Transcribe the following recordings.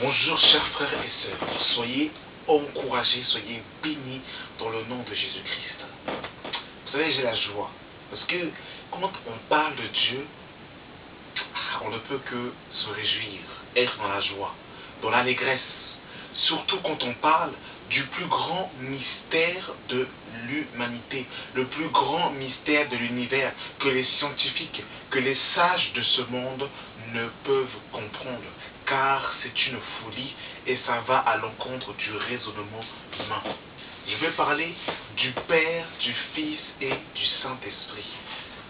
Bonjour chers frères et sœurs, soyez encouragés, soyez bénis dans le nom de Jésus-Christ. Vous savez, j'ai la joie, parce que quand on parle de Dieu, on ne peut que se réjouir, être dans la joie, dans l'allégresse, surtout quand on parle du plus grand mystère de l'humanité, le plus grand mystère de l'univers que les scientifiques, que les sages de ce monde ne peuvent comprendre, car c'est une folie et ça va à l'encontre du raisonnement humain. Je vais parler du Père, du Fils et du Saint-Esprit.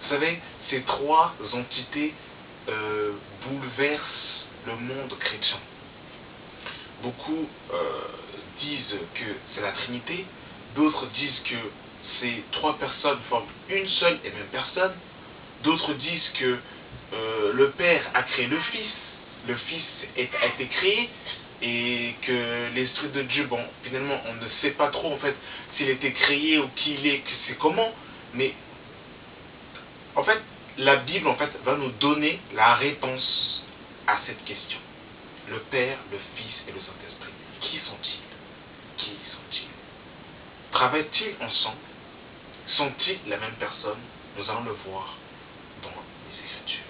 Vous savez, ces trois entités bouleversent le monde chrétien. Beaucoup disent que c'est la Trinité, d'autres disent que ces trois personnes forment une seule et même personne, d'autres disent que le Père a créé le Fils a été créé, et que l'Esprit de Dieu, bon, finalement, on ne sait pas trop, en fait, s'il a été créé ou qui il est, que c'est comment, mais, en fait, la Bible, en fait, va nous donner la réponse à cette question. Le Père, le Fils et le Saint-Esprit. Qui sont-ils? Qui sont-ils? Travaillent-ils ensemble? Sont-ils la même personne? Nous allons le voir dans les Écritures.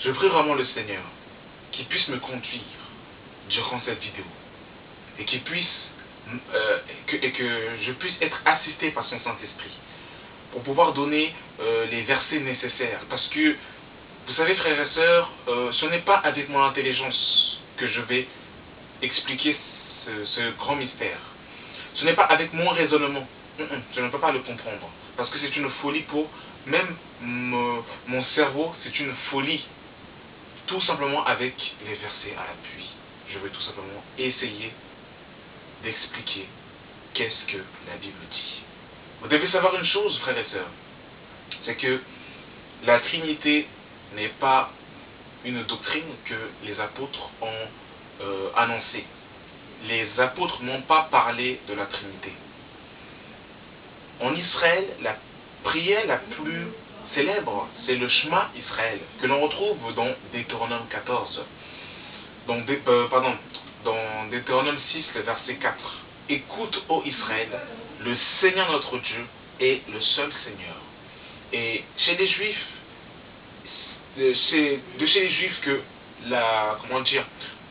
Je prie vraiment le Seigneur qu'il puisse me conduire durant cette vidéo et qu'il puisse que je puisse être assisté par son Saint-Esprit pour pouvoir donner les versets nécessaires, parce que vous savez, frères et sœurs, ce n'est pas avec mon intelligence que je vais expliquer ce grand mystère. Ce n'est pas avec mon raisonnement. Je ne peux pas le comprendre, parce que c'est une folie pour même mon cerveau, c'est une folie. Tout simplement avec les versets à l'appui, je vais tout simplement essayer d'expliquer qu'est-ce que la Bible dit. Vous devez savoir une chose, frères et sœurs, c'est que la Trinité n'est pas une doctrine que les apôtres ont annoncée. Les apôtres n'ont pas parlé de la Trinité. En Israël, la prière la plus célèbre, c'est le Shema Israël, que l'on retrouve dans Deutéronome 14. Dans Deutéronome 6, le verset 4. Écoute, ô Israël, le Seigneur notre Dieu est le seul Seigneur. Et chez les Juifs, c'est de chez les Juifs que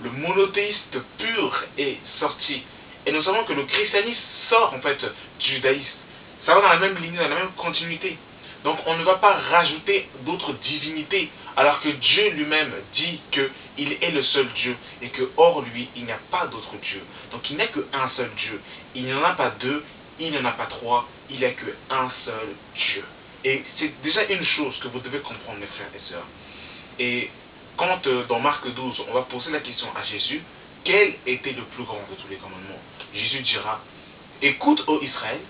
le monothéiste pur est sorti. Et nous savons que le christianisme sort en fait du judaïsme. Ça va dans la même ligne, dans la même continuité. Donc on ne va pas rajouter d'autres divinités, alors que Dieu lui-même dit qu'il est le seul Dieu, et que hors lui, il n'y a pas d'autre Dieu. Donc il n'y a qu'un seul Dieu. Il n'y en a pas deux, il n'y en a pas trois, il n'y a qu'un seul Dieu. Et c'est déjà une chose que vous devez comprendre, mes frères et sœurs. Et quand dans Marc 12, on va poser la question à Jésus, quel était le plus grand de tous les commandements? Jésus dira, écoute, ô Israël,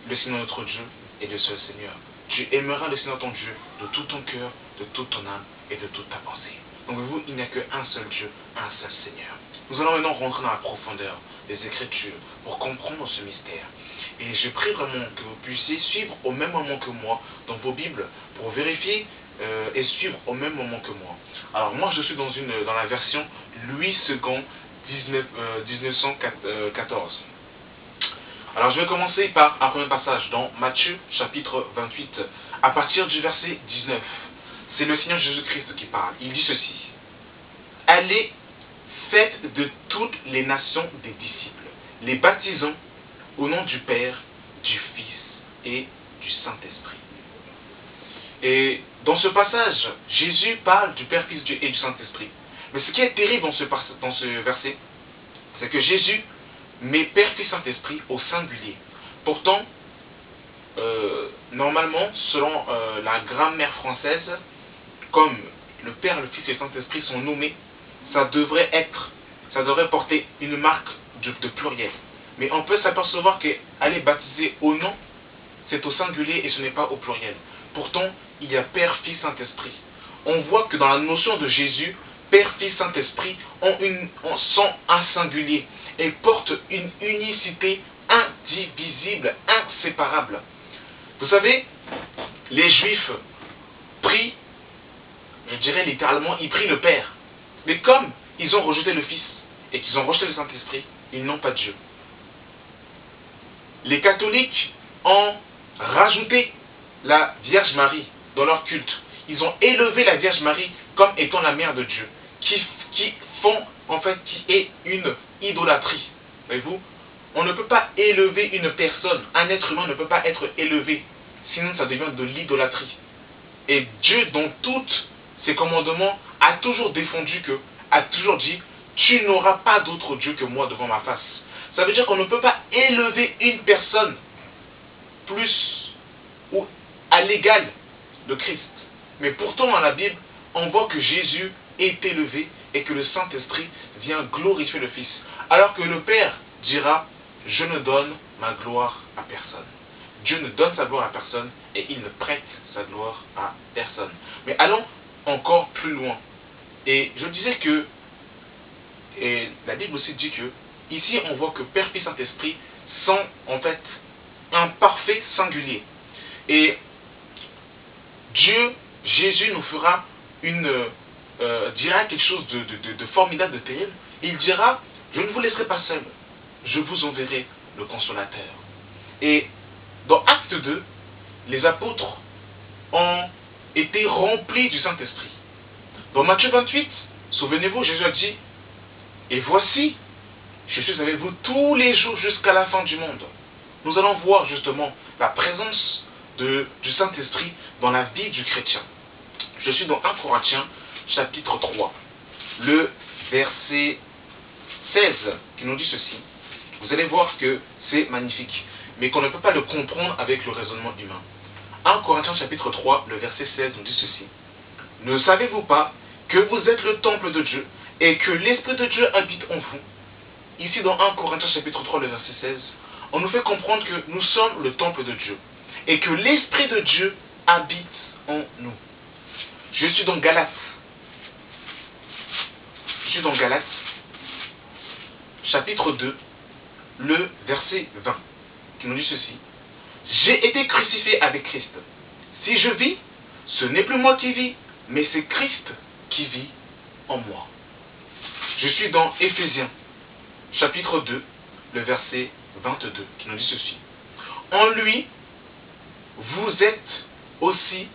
le Seigneur notre Dieu est le seul Seigneur. Tu aimeras le Seigneur ton Dieu de tout ton cœur, de toute ton âme et de toute ta pensée. Donc vous, il n'y a qu'un seul Dieu, un seul Seigneur. Nous allons maintenant rentrer dans la profondeur des Écritures pour comprendre ce mystère. Et je prie vraiment que vous puissiez suivre au même moment que moi dans vos Bibles pour vérifier et suivre au même moment que moi. Alors moi je suis dans la version Louis II 1914. Alors je vais commencer par un premier passage dans Matthieu chapitre 28, à partir du verset 19. C'est le Seigneur Jésus-Christ qui parle. Il dit ceci. Allez, faites de toutes les nations des disciples, les baptisant au nom du Père, du Fils et du Saint-Esprit. Et dans ce passage, Jésus parle du Père, Fils et du Saint-Esprit. Mais ce qui est terrible dans ce verset, c'est que Jésus met Père, Fils, Saint-Esprit au singulier. Pourtant, normalement, selon la grammaire française, comme le Père, le Fils et le Saint-Esprit sont nommés, ça devrait porter une marque de pluriel. Mais on peut s'apercevoir qu'aller baptiser au nom, c'est au singulier et ce n'est pas au pluriel. Pourtant, il y a Père, Fils, Saint-Esprit. On voit que dans la notion de Jésus, Père, Fils, Saint-Esprit sont un singulier et portent une unicité indivisible, inséparable. Vous savez, les Juifs prient, je dirais littéralement, ils prient le Père. Mais comme ils ont rejeté le Fils et qu'ils ont rejeté le Saint-Esprit, ils n'ont pas Dieu. Les catholiques ont rajouté la Vierge Marie dans leur culte. Ils ont élevé la Vierge Marie comme étant la mère de Dieu, qui est une idolâtrie. Voyez-vous, on ne peut pas élever une personne, un être humain ne peut pas être élevé, sinon ça devient de l'idolâtrie. Et Dieu, dans tous ses commandements, a toujours défendu a toujours dit, tu n'auras pas d'autre Dieu que moi devant ma face. Ça veut dire qu'on ne peut pas élever une personne plus ou à l'égal de Christ. Mais pourtant dans la Bible, on voit que Jésus est élevé et que le Saint-Esprit vient glorifier le Fils. Alors que le Père dira, je ne donne ma gloire à personne. Dieu ne donne sa gloire à personne et il ne prête sa gloire à personne. Mais allons encore plus loin. Et je disais que, et la Bible aussi dit que, ici on voit que Père, Fils, Saint-Esprit sont en fait un parfait singulier. Et Dieu, Jésus nous fera dira quelque chose de formidable, de terrible. Il dira, je ne vous laisserai pas seul, je vous enverrai le Consolateur. Et dans Acte 2, les apôtres ont été remplis du Saint-Esprit. Dans Matthieu 28, souvenez-vous, Jésus a dit, et voici, je suis avec vous tous les jours jusqu'à la fin du monde. Nous allons voir justement la présence du Saint-Esprit dans la vie du chrétien. Je suis dans 1 Corinthiens, chapitre 3, le verset 16, qui nous dit ceci. Vous allez voir que c'est magnifique, mais qu'on ne peut pas le comprendre avec le raisonnement humain. 1 Corinthiens, chapitre 3, le verset 16 nous dit ceci. Ne savez-vous pas que vous êtes le temple de Dieu et que l'Esprit de Dieu habite en vous? Ici dans 1 Corinthiens, chapitre 3, le verset 16, on nous fait comprendre que nous sommes le temple de Dieu et que l'Esprit de Dieu habite en nous. Je suis dans Galates. Chapitre 2, le verset 20, qui nous dit ceci. J'ai été crucifié avec Christ. Si je vis, ce n'est plus moi qui vis, mais c'est Christ qui vit en moi. Je suis dans Éphésiens, chapitre 2, le verset 22, qui nous dit ceci. En lui, vous êtes aussi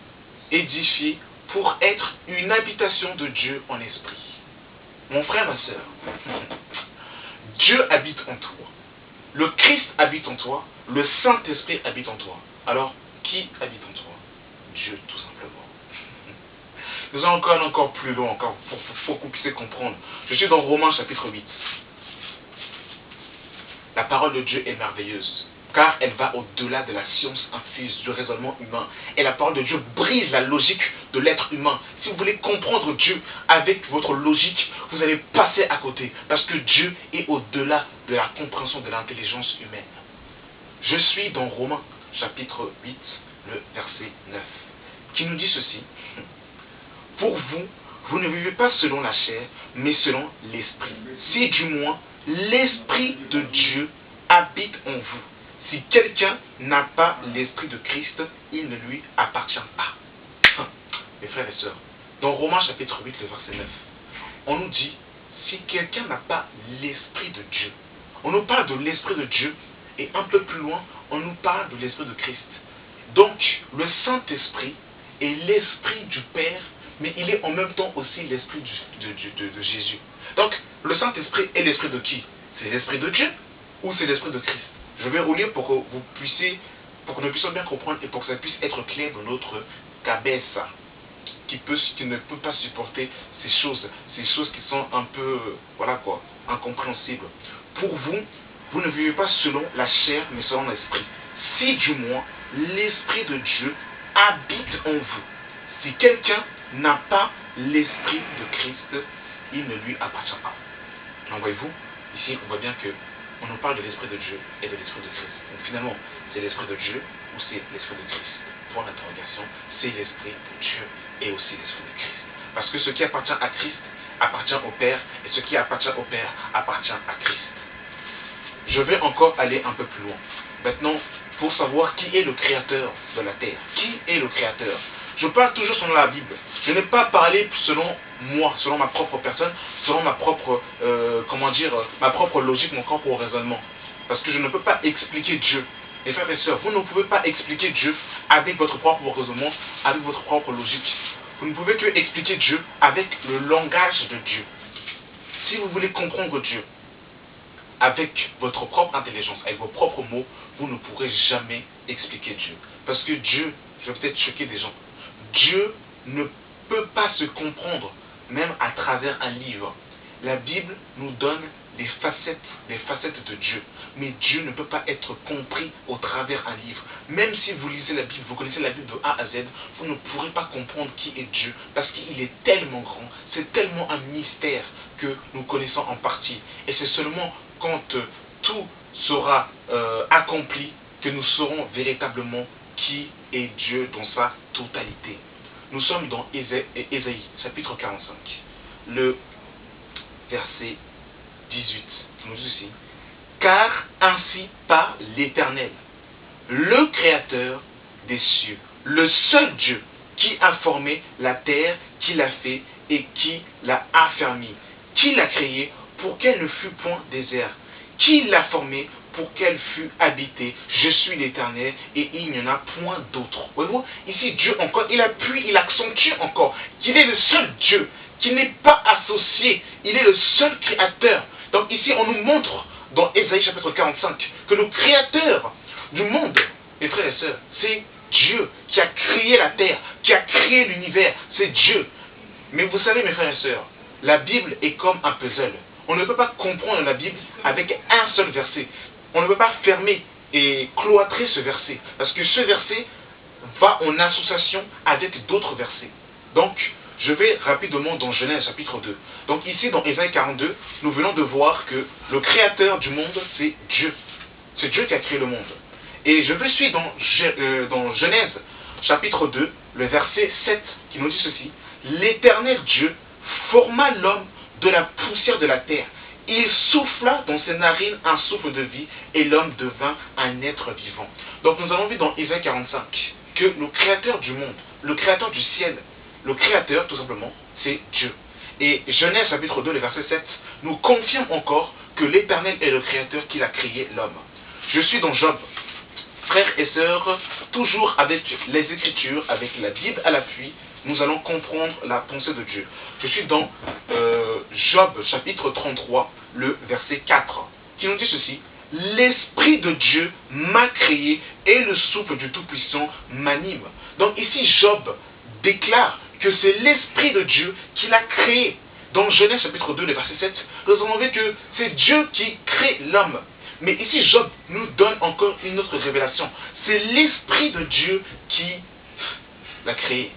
édifiés pour être une habitation de Dieu en esprit. Mon frère, ma sœur, Dieu habite en toi. Le Christ habite en toi. Le Saint-Esprit habite en toi. Alors, qui habite en toi? Dieu, tout simplement. Nous allons encore plus loin, pour que vous puissiez comprendre. Je suis dans Romains chapitre 8. La parole de Dieu est merveilleuse, car elle va au-delà de la science infuse, du raisonnement humain. Et la parole de Dieu brise la logique de l'être humain. Si vous voulez comprendre Dieu avec votre logique, vous allez passer à côté, parce que Dieu est au-delà de la compréhension de l'intelligence humaine. Je suis dans Romains chapitre 8, le verset 9, qui nous dit ceci. Pour vous, vous ne vivez pas selon la chair, mais selon l'esprit. Si du moins l'esprit de Dieu habite en vous. Si quelqu'un n'a pas l'esprit de Christ, il ne lui appartient pas. Mes frères et sœurs, dans Romains chapitre 8, le verset 9, on nous dit, si quelqu'un n'a pas l'esprit de Dieu, on nous parle de l'esprit de Dieu, et un peu plus loin, on nous parle de l'esprit de Christ. Donc, le Saint-Esprit est l'esprit du Père, mais il est en même temps aussi l'esprit de Jésus. Donc, le Saint-Esprit est l'esprit de qui? C'est l'esprit de Dieu ou c'est l'esprit de Christ? Je vais relire pour que nous puissions bien comprendre et pour que ça puisse être clair dans notre cabessa, qui ne peut pas supporter ces choses qui sont un peu, incompréhensibles. Pour vous, vous ne vivez pas selon la chair, mais selon l'esprit. Si du moins, l'esprit de Dieu habite en vous. Si quelqu'un n'a pas l'esprit de Christ, il ne lui appartient pas. Donc voyez-vous, ici on voit bien qu'on nous parle de l'esprit de Dieu et de l'esprit de Christ. Donc finalement, c'est l'esprit de Dieu ou c'est l'esprit de Christ? Pour l'interrogation, c'est l'esprit de Dieu et aussi l'esprit de Christ. Parce que ce qui appartient à Christ appartient au Père, et ce qui appartient au Père appartient à Christ. Je vais encore aller un peu plus loin. Maintenant, pour savoir qui est le créateur de la terre. Qui est le créateur? Je parle toujours selon la Bible. Je n'ai pas parlé selon moi, selon ma propre personne, selon ma propre, ma propre logique, mon propre raisonnement. Parce que je ne peux pas expliquer Dieu. Et frères et sœurs, vous ne pouvez pas expliquer Dieu avec votre propre raisonnement, avec votre propre logique. Vous ne pouvez que expliquer Dieu avec le langage de Dieu. Si vous voulez comprendre Dieu avec votre propre intelligence, avec vos propres mots, vous ne pourrez jamais expliquer Dieu. Parce que Dieu, je vais peut-être choquer des gens, Dieu ne peut pas se comprendre même à travers un livre. La Bible nous donne les facettes de Dieu. Mais Dieu ne peut pas être compris au travers un livre. Même si vous lisez la Bible, vous connaissez la Bible de A à Z, vous ne pourrez pas comprendre qui est Dieu. Parce qu'il est tellement grand, c'est tellement un mystère que nous connaissons en partie. Et c'est seulement quand tout sera accompli que nous saurons véritablement qui est Dieu dans sa totalité. Nous sommes dans Ésaïe, chapitre 45, le verset 18, nous dit ceci. Car ainsi parle l'Éternel, le Créateur des cieux, le seul Dieu qui a formé la terre, qui l'a fait et qui l'a affermi, qui l'a créé pour qu'elle ne fût point désert, qui l'a formé pour qu'elle fût habitée. Je suis l'Éternel et il n'y en a point d'autre. Voyez-vous, ici Dieu encore, il appuie, il accentue encore qu'il est le seul Dieu, qui n'est pas associé, il est le seul créateur. Donc ici on nous montre dans Ésaïe chapitre 45 que le créateur du monde, mes frères et sœurs, c'est Dieu qui a créé la terre, qui a créé l'univers, c'est Dieu. Mais vous savez mes frères et sœurs, la Bible est comme un puzzle. On ne peut pas comprendre la Bible avec un seul verset. On ne peut pas fermer et cloîtrer ce verset. Parce que ce verset va en association avec d'autres versets. Donc, je vais rapidement dans Genèse chapitre 2. Donc ici, dans Ésaïe 42, nous venons de voir que le créateur du monde, c'est Dieu. C'est Dieu qui a créé le monde. Et je vais suivre dans Genèse chapitre 2, le verset 7, qui nous dit ceci. L'Éternel Dieu forma l'homme de la poussière de la terre. Il souffla dans ses narines un souffle de vie et l'homme devint un être vivant. Donc nous avons vu dans Ésaïe 45 que le créateur du monde, le créateur du ciel, le créateur tout simplement, c'est Dieu. Et Genèse chapitre 2, le verset 7, nous confirme encore que l'Éternel est le créateur qui a créé l'homme. Je suis dans Job. Frères et sœurs, toujours avec les Écritures, avec la Bible à l'appui, nous allons comprendre la pensée de Dieu. Je suis dans Job chapitre 33, le verset 4, qui nous dit ceci. L'Esprit de Dieu m'a créé et le souffle du Tout-Puissant m'anime. Donc ici Job déclare que c'est l'Esprit de Dieu qui l'a créé. Dans Genèse chapitre 2, le verset 7, nous avons vu que c'est Dieu qui crée l'homme. Mais ici Job nous donne encore une autre révélation. C'est l'Esprit de Dieu qui l'a créé.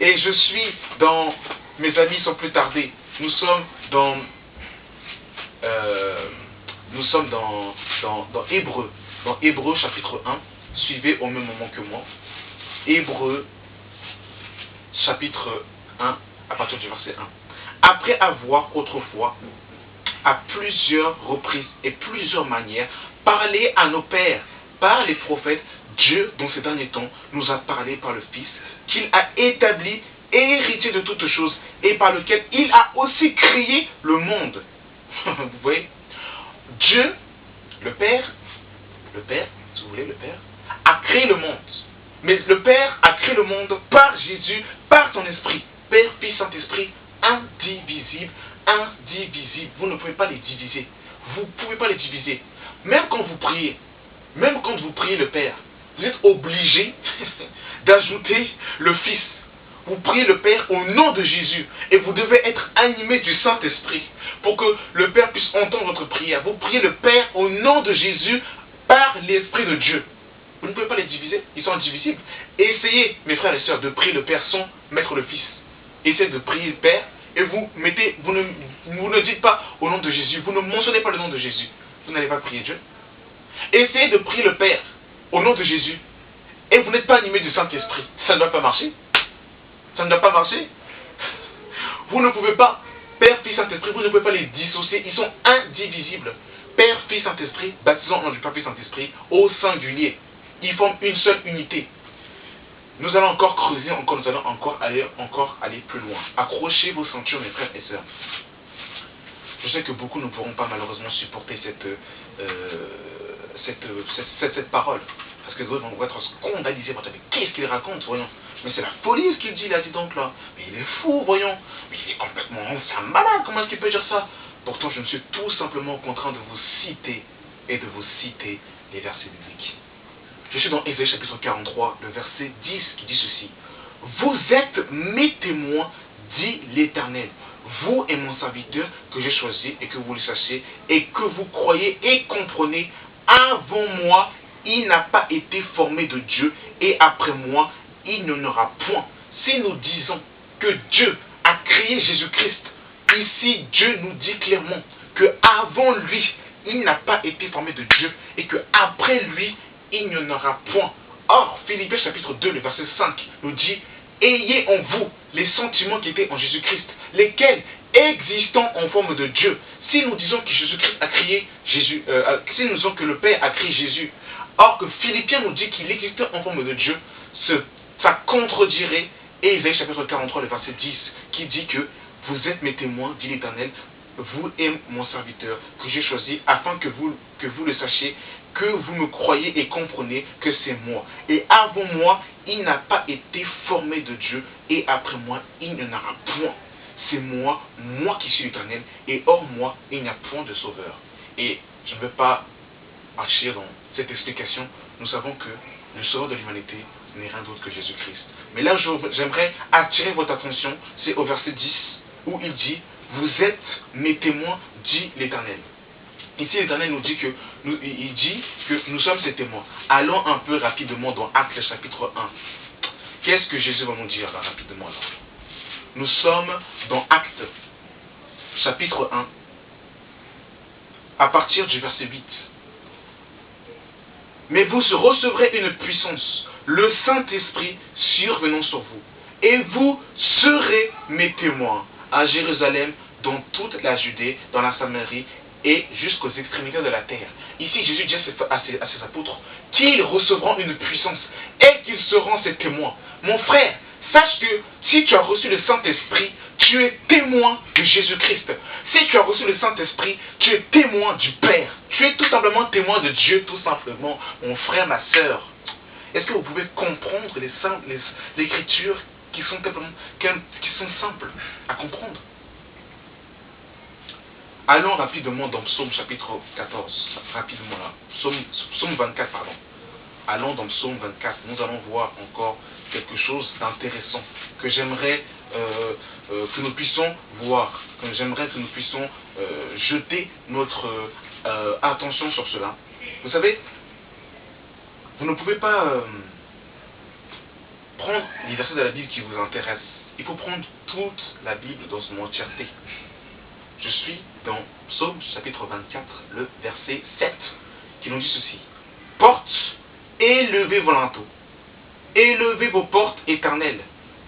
Et je suis dans, mes amis, sans plus tarder, nous sommes dans Hébreux. Dans Hébreux chapitre 1, suivez au même moment que moi. Hébreux chapitre 1, à partir du verset 1. Après avoir autrefois, à plusieurs reprises et plusieurs manières, parlé à nos pères par les prophètes, Dieu, dans ces derniers temps, nous a parlé par le Fils, qu'il a établi et héritier de toutes choses, et par lequel il a aussi créé le monde. Vous voyez, Dieu, le Père, si vous voulez, le Père, a créé le monde. Mais le Père a créé le monde par Jésus, par son Esprit. Père, Fils, Saint-Esprit, indivisible, indivisible. Vous ne pouvez pas les diviser. Vous ne pouvez pas les diviser. Même quand vous priez le Père, vous êtes obligé d'ajouter le Fils. Vous priez le Père au nom de Jésus et vous devez être animé du Saint-Esprit pour que le Père puisse entendre votre prière. Vous priez le Père au nom de Jésus par l'Esprit de Dieu. Vous ne pouvez pas les diviser, ils sont indivisibles. Essayez, mes frères et sœurs, de prier le Père sans mettre le Fils. Essayez de prier le Père et vous ne dites pas au nom de Jésus, vous ne mentionnez pas le nom de Jésus. Vous n'allez pas prier Dieu. Essayez de prier le Père au nom de Jésus et vous n'êtes pas animé du Saint-Esprit. Ça ne va pas marcher. Ça ne doit pas marcher. Vous ne pouvez pas, Père, Fils, Saint-Esprit, vous ne pouvez pas les dissocier. Ils sont indivisibles. Père, Fils, Saint-Esprit, baptisons au nom du Père, Fils, Saint-Esprit, au singulier. Ils forment une seule unité. Nous allons encore creuser, nous allons encore aller plus loin. Accrochez vos ceintures, mes frères et sœurs. Je sais que beaucoup ne pourront pas malheureusement supporter cette parole. Parce que d'autres vont être scandalisés. Mais qu'est-ce qu'il raconte, voyons. Mais c'est la folie ce qu'il dit là, dis donc là. Mais il est fou, voyons. Mais il est complètement... C'est un malade, comment est-ce qu'il peut dire ça? Pourtant, je ne suis tout simplement contraint de vous citer et de vous citer les versets bibliques. Je suis dans Ésaïe chapitre 43, le verset 10 qui dit ceci. Vous êtes mes témoins, dit l'Éternel. Vous et mon serviteur que j'ai choisi et que vous le sachiez et que vous croyez et comprenez, avant moi, il n'a pas été formé de Dieu et après moi, il n'en aura point. Si nous disons que Dieu a créé Jésus-Christ, ici Dieu nous dit clairement que avant lui, il n'a pas été formé de Dieu et que après lui, il n'y en aura point. Or, Philippiens chapitre 2, le verset 5 nous dit: ayez en vous les sentiments qui étaient en Jésus-Christ, lesquels, existant en forme de Dieu, si nous disons que Jésus-Christ a créé Jésus, si nous disons que le Père a créé Jésus, or que Philippiens nous dit qu'il existait en forme de Dieu, ça contredirait Ésaïe chapitre 43, le verset 10, qui dit que vous êtes mes témoins, dit l'Éternel, vous et mon serviteur que j'ai choisi, afin que vous le sachiez, que vous me croyez et comprenez que c'est moi. Et avant moi, il n'a pas été formé de Dieu, et après moi, il n'y en aura point. C'est moi qui suis l'Éternel, et hors moi, il n'y a point de sauveur. Et je ne veux pas marcher dans cette explication. Nous savons que le sauveur de l'humanité n'est rien d'autre que Jésus-Christ. Mais là, j'aimerais attirer votre attention, c'est au verset 10, où il dit: vous êtes mes témoins, dit l'Éternel. Ici, l'Éternel nous dit il dit que nous sommes ses témoins. Allons un peu rapidement dans Actes chapitre 1. Qu'est-ce que Jésus va nous dire là, rapidement là? Nous sommes dans Actes chapitre 1, à partir du verset 8. Mais vous recevrez une puissance, le Saint-Esprit survenant sur vous, et vous serez mes témoins à Jérusalem, dans toute la Judée, dans la Samarie et jusqu'aux extrémités de la terre. Ici, Jésus dit à ses apôtres qu'ils recevront une puissance et qu'ils seront ses témoins. Mon frère, sache que si tu as reçu le Saint-Esprit, tu es témoin de Jésus-Christ. Si tu as reçu le Saint-Esprit, tu es témoin du Père. Tu es tout simplement témoin de Dieu, tout simplement, mon frère, ma sœur. Est-ce que vous pouvez comprendre les Écritures qui sont simples à comprendre? Allons rapidement dans Psaume chapitre 14, rapidement là, Psaume 24, pardon. Allons dans Psaume 24, nous allons voir encore quelque chose d'intéressant que j'aimerais que nous puissions voir, que j'aimerais que nous puissions jeter notre attention sur cela. Vous savez, vous ne pouvez pas prendre les versets de la Bible qui vous intéressent. Il faut prendre toute la Bible dans son entièreté. Je suis dans Psaume chapitre 24, le verset 7, qui nous dit ceci. Portes, élevez vos linteaux, élevez vos portes éternelles,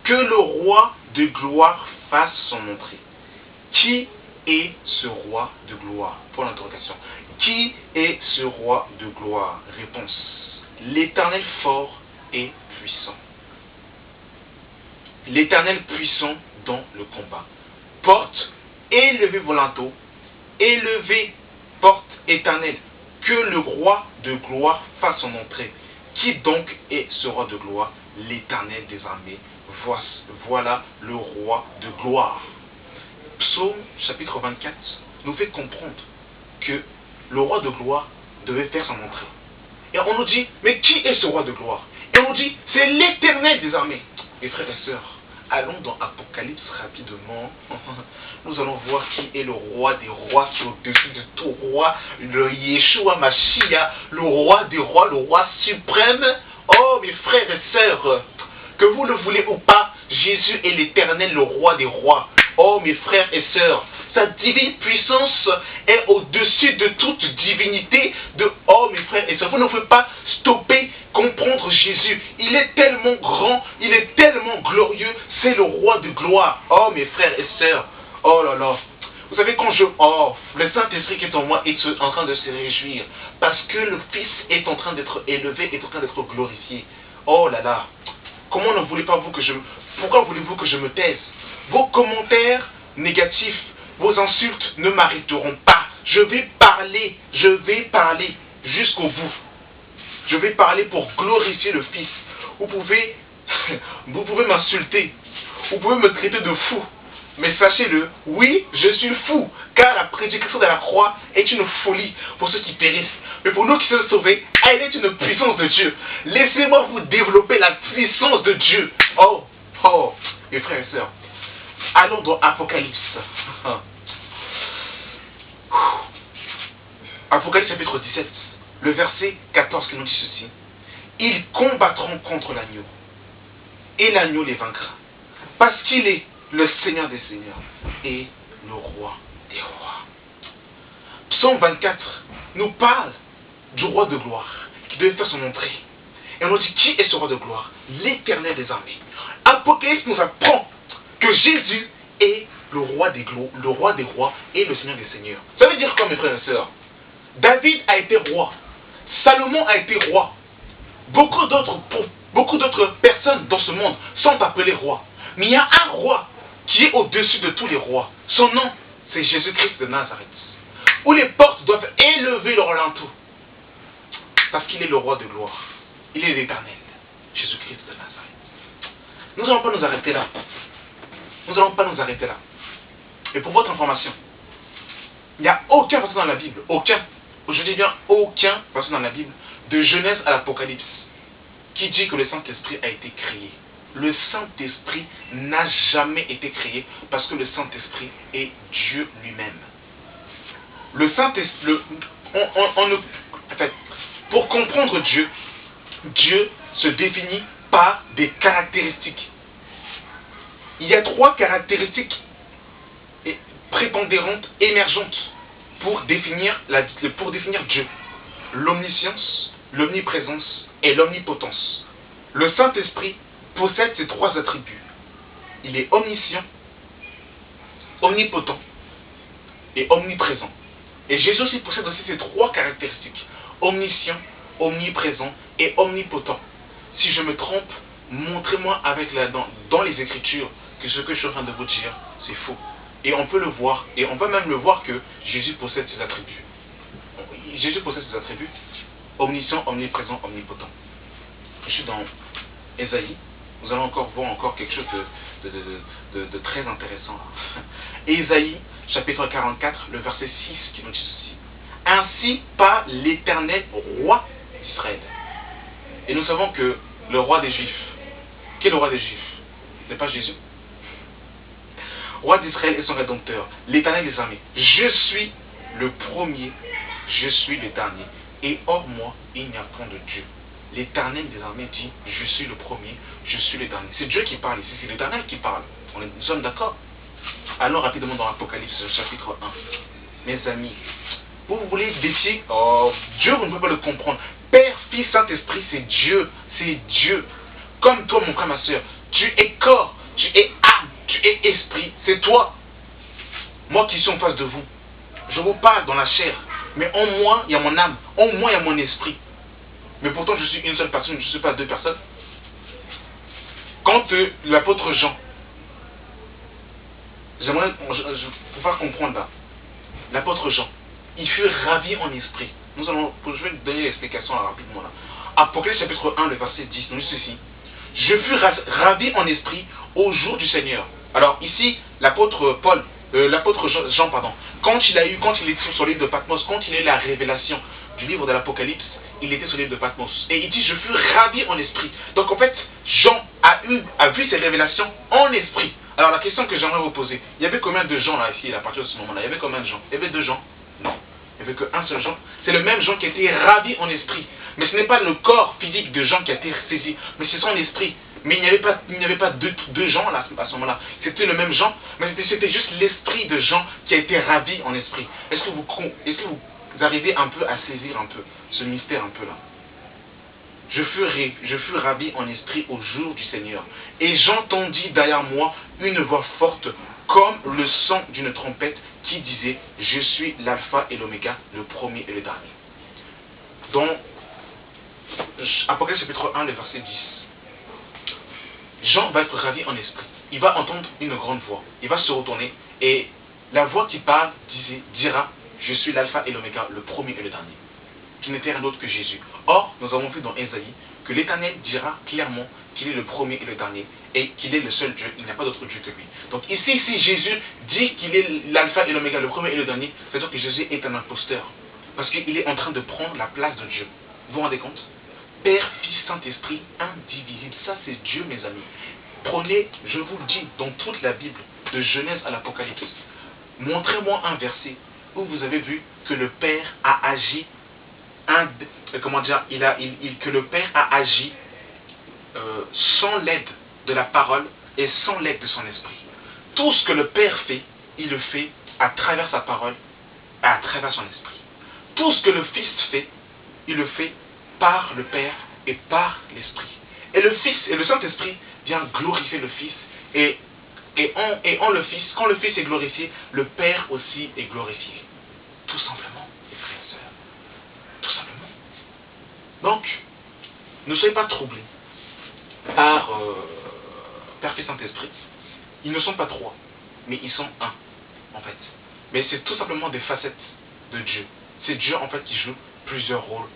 que le roi de gloire fasse son entrée. Qui est ce roi de gloire? Pour l'interrogation. Qui est ce roi de gloire? Réponse. L'Éternel fort et puissant. L'Éternel puissant dans le combat. Porte, élevez vos linteaux, élevez porte éternelle, que le roi de gloire fasse son entrée. Qui donc est ce roi de gloire? L'Éternel des armées. Voilà le roi de gloire. Psaume chapitre 24 nous fait comprendre que le roi de gloire devait faire son entrée. Et on nous dit, mais qui est ce roi de gloire? Et on nous dit, c'est l'Éternel des armées. Mes frères et sœurs, allons dans Apocalypse rapidement. Nous allons voir qui est le roi des rois, qui est au-dessus de tout roi, le Yeshua Mashiach, le roi des rois, le roi suprême. Oh mes frères et sœurs, que vous le voulez ou pas, Jésus est l'Éternel, le roi des rois. Oh mes frères et sœurs, sa divine puissance est au-dessus de toute divinité. Oh mes frères et sœurs, vous ne pouvez pas stopper, comprendre Jésus. Il est tellement grand, il est tellement glorieux, c'est le roi de gloire. Oh mes frères et sœurs, oh là là. Vous savez, quand le Saint-Esprit qui est en moi est en train de se réjouir, parce que le Fils est en train d'être élevé, est en train d'être glorifié. Oh là là. Comment ne voulez pas vous que je... Pourquoi voulez-vous que je me taise? Vos commentaires négatifs, vos insultes ne m'arrêteront pas. Je vais parler jusqu'au bout. Je vais parler pour glorifier le Fils. Vous pouvez m'insulter. Vous pouvez me traiter de fou. Mais sachez-le, oui, je suis fou. Car la prédication de la croix est une folie pour ceux qui périssent. Mais pour nous qui sommes sauvés, elle est une puissance de Dieu. Laissez-moi vous développer la puissance de Dieu. Oh, mes frères et sœurs. Allons dans Apocalypse. Apocalypse chapitre 17, le verset 14 qui nous dit ceci. Ils combattront contre l'agneau. Et l'agneau les vaincra. Parce qu'il est le Seigneur des Seigneurs et le Roi des Rois. Psaume 24 nous parle du Roi de gloire qui devait faire son entrée. Et on nous dit qui est ce Roi de gloire? L'Éternel des armées. Apocalypse nous apprend que Jésus est le Roi des rois et le Seigneur des seigneurs. Ça veut dire quoi, mes frères et sœurs? David a été roi. Salomon a été roi. Beaucoup d'autres personnes dans ce monde sont appelées rois. Mais il y a un roi qui est au-dessus de tous les rois. Son nom, c'est Jésus-Christ de Nazareth. Où les portes doivent élever leur linteau. Parce qu'il est le roi de gloire. Il est l'Éternel. Jésus-Christ de Nazareth. Nous n'allons pas nous arrêter là. Nous n'allons pas nous arrêter là. Et pour votre information, il n'y a aucun verset dans la Bible, je dis bien aucun verset dans la Bible, de Genèse à l'Apocalypse, qui dit que le Saint-Esprit a été créé. Le Saint-Esprit n'a jamais été créé parce que le Saint-Esprit est Dieu lui-même. Le Saint-Esprit, en fait, pour comprendre Dieu, Dieu se définit par des caractéristiques. Il y a 3 caractéristiques prépondérantes, émergentes pour définir Dieu. L'omniscience, l'omniprésence et l'omnipotence. Le Saint-Esprit possède ces 3 attributs. Il est omniscient, omnipotent et omniprésent. Et Jésus aussi possède aussi ces 3 caractéristiques. Omniscient, omniprésent et omnipotent. Si je me trompe, montrez-moi dans les Écritures que ce que je suis en train de vous dire, c'est faux. Et on peut le voir, et on peut même le voir que Jésus possède ces attributs. Jésus possède ces attributs, omniscient, omniprésent, omnipotent. Je suis dans Ésaïe, nous allons voir quelque chose de très intéressant. Ésaïe, chapitre 44, le verset 6 qui nous dit ceci. Ainsi parle l'Éternel, roi d'Israël. Et nous savons que le roi des Juifs, qui est le roi des Juifs? Ce n'est pas Jésus. Roi d'Israël et son rédempteur, l'Éternel des armées. Je suis le premier, je suis le dernier. Et hors moi, il n'y a point de Dieu. L'Éternel des armées dit, je suis le premier, je suis le dernier. C'est Dieu qui parle ici, c'est l'Éternel qui parle. Nous sommes d'accord? Allons rapidement dans l'Apocalypse, chapitre 1. Mes amis, vous voulez défier Dieu, vous ne pouvez pas le comprendre. Père, Fils, Saint-Esprit, c'est Dieu. C'est Dieu. Comme toi, mon frère, ma soeur, tu es corps, tu es âme, tu es esprit. C'est toi. Moi qui suis en face de vous. Je vous parle dans la chair. Mais en moi, il y a mon âme. En moi, il y a mon esprit. Mais pourtant, je suis une seule personne, je ne suis pas 2 personnes. Quand l'apôtre Jean, j'aimerais pour faire comprendre là, l'apôtre Jean, il fut ravi en esprit. Je vais donner l'explication rapidement là. Apocalypse chapitre 1, le verset 10, nous dit ceci. Je fus ravi en esprit au jour du Seigneur. Alors ici, l'apôtre Jean, quand il était sur l'île de Patmos, quand il a eu la révélation du livre de l'Apocalypse, il était sur l'île de Patmos. Et il dit, je fus ravi en esprit. Donc en fait, Jean a vu ces révélations en esprit. Alors la question que j'aimerais vous poser, il y avait combien de gens là, ici, à partir de ce moment-là? Il y avait combien de gens? Il y avait 2 gens? Non. Il n'y avait qu'un seul Jean. C'est le même Jean qui était ravi en esprit. Mais ce n'est pas le corps physique de Jean qui a été saisi, mais c'est son esprit. Mais il n'y avait pas deux Jean là, à ce moment-là. C'était le même Jean, mais c'était juste l'esprit de Jean qui a été ravi en esprit. Est-ce que vous arrivez un peu à saisir un peu ce mystère un peu là? Je fus ravi en esprit au jour du Seigneur. Et j'entendis derrière moi une voix forte, comme le son d'une trompette, qui disait, je suis l'alpha et l'oméga, le premier et le dernier. Dans Apocalypse chapitre 1, le verset 10. Jean va être ravi en esprit. Il va entendre une grande voix. Il va se retourner et la voix qui parle dira, je suis l'alpha et l'oméga, le premier et le dernier, qui n'était rien d'autre que Jésus. Or, nous avons vu dans Ésaïe que l'Éternel dira clairement qu'il est le premier et le dernier, et qu'il est le seul Dieu, il n'y a pas d'autre Dieu que lui. Donc ici, si Jésus dit qu'il est l'alpha et l'oméga, le premier et le dernier, c'est-à-dire que Jésus est un imposteur, parce qu'il est en train de prendre la place de Dieu. Vous vous rendez compte? Père, Fils, Saint-Esprit, indivisible, ça c'est Dieu mes amis. Prenez, je vous le dis, dans toute la Bible, de Genèse à l'Apocalypse, montrez-moi un verset où vous avez vu que le Père a agi, que le Père a agi sans l'aide de la parole et sans l'aide de son esprit. Tout ce que le Père fait, il le fait à travers sa parole et à travers son esprit. Tout ce que le Fils fait, il le fait par le Père et par l'Esprit. Et le Fils et le Saint-Esprit vient glorifier le Fils et en le Fils, quand le Fils est glorifié, le Père aussi est glorifié. Tout simplement, les frères et sœurs. Tout simplement. Donc, ne soyez pas troublés par Père, Fils, Saint-Esprit. Ils ne sont pas trois, mais ils sont un, en fait. Mais c'est tout simplement des facettes de Dieu. C'est Dieu, en fait, qui joue plusieurs rôles,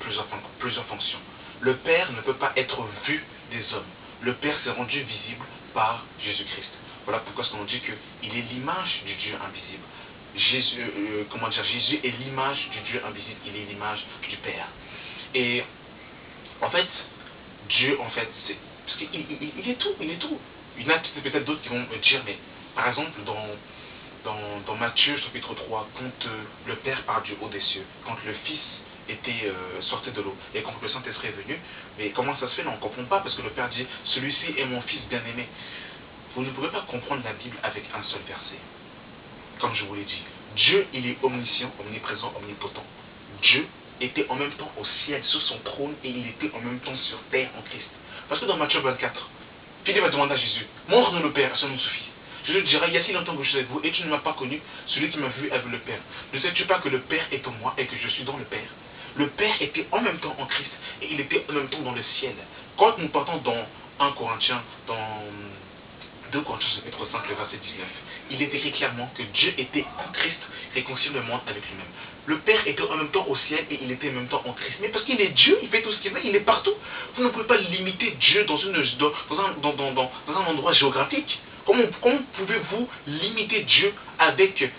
plusieurs fonctions. Le Père ne peut pas être vu des hommes. Le Père s'est rendu visible par Jésus-Christ. Voilà pourquoi on dit qu'il est l'image du Dieu invisible. Jésus est l'image du Dieu invisible, il est l'image du Père. Et en fait, Dieu, en fait, c'est parce qu'il est tout, il est tout. Il y en a peut-être d'autres qui vont me dire, mais par exemple, dans Matthieu chapitre 3, quand le Père part du haut des cieux, quand le Fils était sorti de l'eau, et quand le Saint-Esprit est venu, mais comment ça se fait? On ne comprend pas, parce que le Père dit, celui-ci est mon Fils bien-aimé. Vous ne pouvez pas comprendre la Bible avec un seul verset. Comme je vous l'ai dit, Dieu, il est omniscient, omniprésent, omnipotent. Dieu était en même temps au ciel, sur son trône, et il était en même temps sur terre en Christ. Parce que dans Matthieu 24, Philippe va demander à Jésus, montre-nous le Père, ça nous suffit. Jésus dira, il y a si longtemps que je suis avec vous, et tu ne m'as pas connu, celui qui m'a vu a vu le Père. Ne sais-tu pas que le Père est en moi, et que je suis dans le Père? Le Père était en même temps en Christ, et il était en même temps dans le ciel. Quand nous partons dans 1 Corinthiens, dans 2 Corinthiens chapitre 5, le verset 19, il est écrit clairement que Dieu était en Christ, réconcilié le monde avec lui-même. Le Père était en même temps au ciel et il était en même temps en Christ. Mais parce qu'il est Dieu, il fait tout ce qu'il veut, il est partout. Vous ne pouvez pas limiter Dieu dans un endroit géographique. Comment pouvez-vous limiter Dieu avec,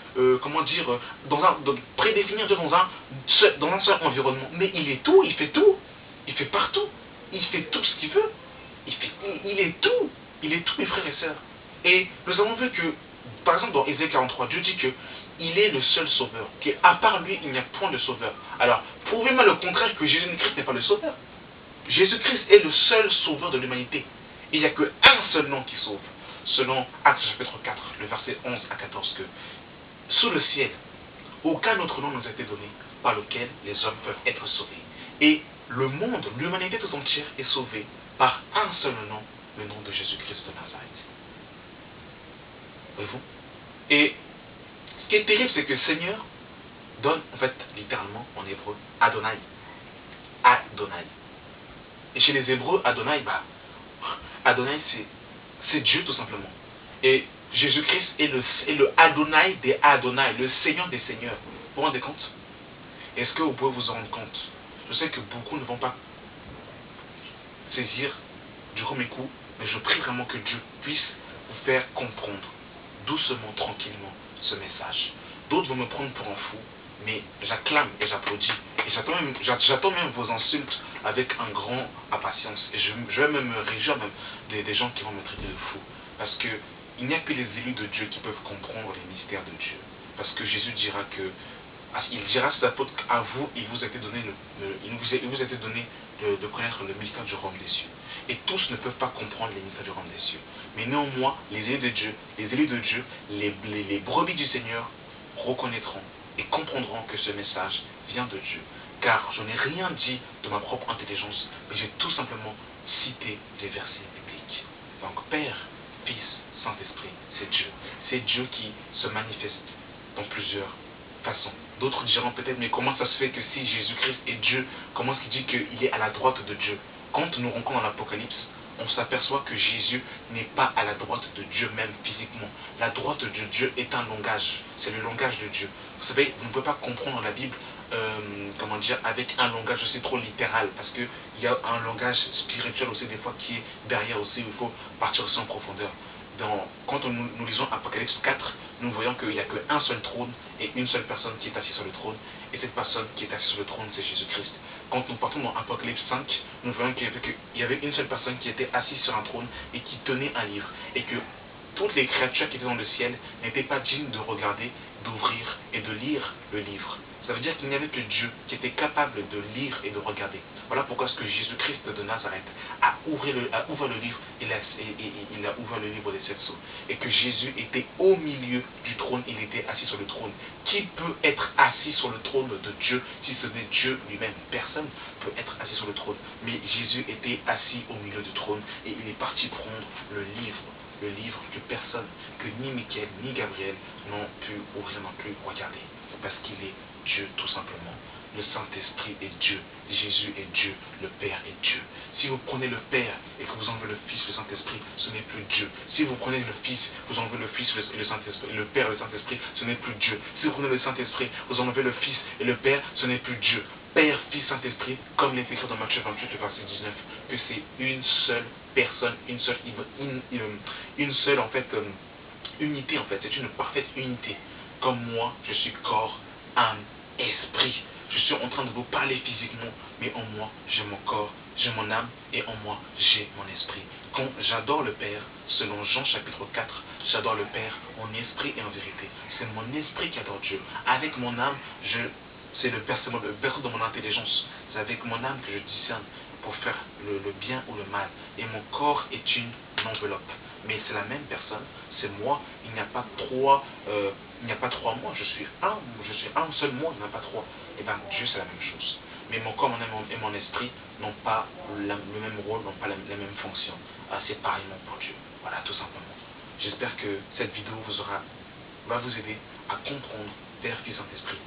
prédéfinir Dieu dans un seul environnement? Mais il est tout, il fait tout, il fait partout, il fait tout ce qu'il veut. Il est tout, mes frères et sœurs. Et nous avons vu que, par exemple, dans Ésaïe 43, Dieu dit qu'il est le seul sauveur, qu'à part lui, il n'y a point de sauveur. Alors, prouvez-moi le contraire que Jésus-Christ n'est pas le sauveur. Jésus-Christ est le seul sauveur de l'humanité. Il n'y a qu'un seul nom qui sauve. Selon Actes chapitre 4, le verset 11 à 14, que sous le ciel, aucun autre nom nous a été donné par lequel les hommes peuvent être sauvés. Et le monde, l'humanité tout entière est sauvée par un seul nom, le nom de Jésus-Christ de Nazareth. Voyez-vous? Et ce qui est terrible, c'est que le Seigneur donne, en fait, littéralement, en hébreu, Adonai. Adonai. Et chez les Hébreux, Adonai, Adonai, c'est Dieu tout simplement. Et Jésus-Christ est le Adonai des Adonai, le Seigneur des Seigneurs. Vous vous rendez compte? Est-ce que vous pouvez vous en rendre compte? Je sais que beaucoup ne vont pas saisir du premier coup, mais je prie vraiment que Dieu puisse vous faire comprendre doucement, tranquillement ce message. D'autres vont me prendre pour un fou, mais j'acclame et j'applaudis. Et j'attends même vos insultes avec un grand impatience. Et je vais même me réjouir même des gens qui vont me traiter de fou. Parce que il n'y a que les élus de Dieu qui peuvent comprendre les mystères de Dieu. Parce que Jésus dira il dira à ses apôtres qu'à vous, il vous a été donné de connaître le mystère du royaume des cieux. Et tous ne peuvent pas comprendre les mystères du royaume des cieux. Mais néanmoins, les élus de Dieu, les brebis du Seigneur reconnaîtront et comprendront que ce message vient de Dieu. Car je n'ai rien dit de ma propre intelligence, mais j'ai tout simplement cité des versets bibliques. Donc Père, Fils, Saint-Esprit, c'est Dieu. C'est Dieu qui se manifeste dans plusieurs façons. D'autres diront peut-être, mais comment ça se fait que si Jésus-Christ est Dieu, comment est-ce qu'il dit qu'il est à la droite de Dieu? Quand nous rencontrons dans l'Apocalypse, on s'aperçoit que Jésus n'est pas à la droite de Dieu même physiquement. La droite de Dieu est un langage, c'est le langage de Dieu. Vous savez, vous ne pouvez pas comprendre la Bible comment dire, avec un langage aussi trop littéral, parce qu'il y a un langage spirituel aussi des fois qui est derrière aussi, où il faut partir aussi en profondeur. Quand nous lisons Apocalypse 4, nous voyons qu'il n'y a qu'un seul trône et une seule personne qui est assise sur le trône, et cette personne qui est assise sur le trône, c'est Jésus-Christ. Quand nous partons dans Apocalypse 5, nous voyons qu'il y avait une seule personne qui était assise sur un trône et qui tenait un livre, et que toutes les créatures qui étaient dans le ciel n'étaient pas dignes de regarder, d'ouvrir et de lire le livre. Ça veut dire qu'il n'y avait que Dieu qui était capable de lire et de regarder. Voilà pourquoi est-ce que Jésus-Christ de Nazareth a ouvert le livre et il a ouvert le livre des 7 sceaux. Et que Jésus était au milieu du trône, il était assis sur le trône. Qui peut être assis sur le trône de Dieu si ce n'est Dieu lui-même? Personne ne peut être assis sur le trône. Mais Jésus était assis au milieu du trône et il est parti prendre le livre que personne, que ni Michael ni Gabriel n'ont pu ouvrir, n'ont pu regarder. Parce qu'il est Dieu tout simplement. Le Saint-Esprit est Dieu. Jésus est Dieu. Le Père est Dieu. Si vous prenez le Père et que vous enlevez le Fils, le Saint-Esprit, ce n'est plus Dieu. Si vous prenez le Fils, vous enlevez le Fils et le Saint-Esprit, le Père et le Saint-Esprit, ce n'est plus Dieu. Si vous prenez le Saint-Esprit, vous enlevez le Fils et le Père, ce n'est plus Dieu. Père, Fils, Saint-Esprit, comme il est écrit dans Matthieu 28, verset 19, que c'est une seule personne, une seule en fait, unité en fait, c'est une parfaite unité. Comme moi, je suis corps, âme, esprit. Je suis en train de vous parler physiquement, mais en moi, j'ai mon corps, j'ai mon âme, et en moi, j'ai mon esprit. Quand j'adore le Père, selon Jean chapitre 4, j'adore le Père en esprit et en vérité. C'est mon esprit qui adore Dieu. Avec mon âme, c'est le berceau de mon intelligence. C'est avec mon âme que je discerne pour faire le bien ou le mal. Et mon corps est une enveloppe. Mais c'est la même personne, c'est moi. Il n'y a pas trois moi. Je suis un seul moi, il n'y en a pas trois. Et bien Dieu c'est la même chose. Mais mon corps et mon esprit n'ont pas le même rôle, n'ont pas la même fonction. C'est pareillement pour Dieu. Voilà, tout simplement. J'espère que cette vidéo va vous aider à comprendre Père, Fils, Saint-Esprit,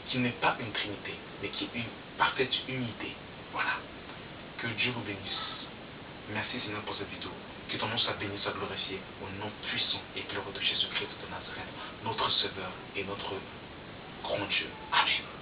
qui n'est pas une trinité, mais qui est une parfaite unité. Voilà. Que Dieu vous bénisse. Merci Seigneur pour cette vidéo. Que ton nom soit béni, soit glorifié au nom puissant et glorieux de Jésus-Christ de Nazareth, notre Sauveur et notre grand Dieu. Amen.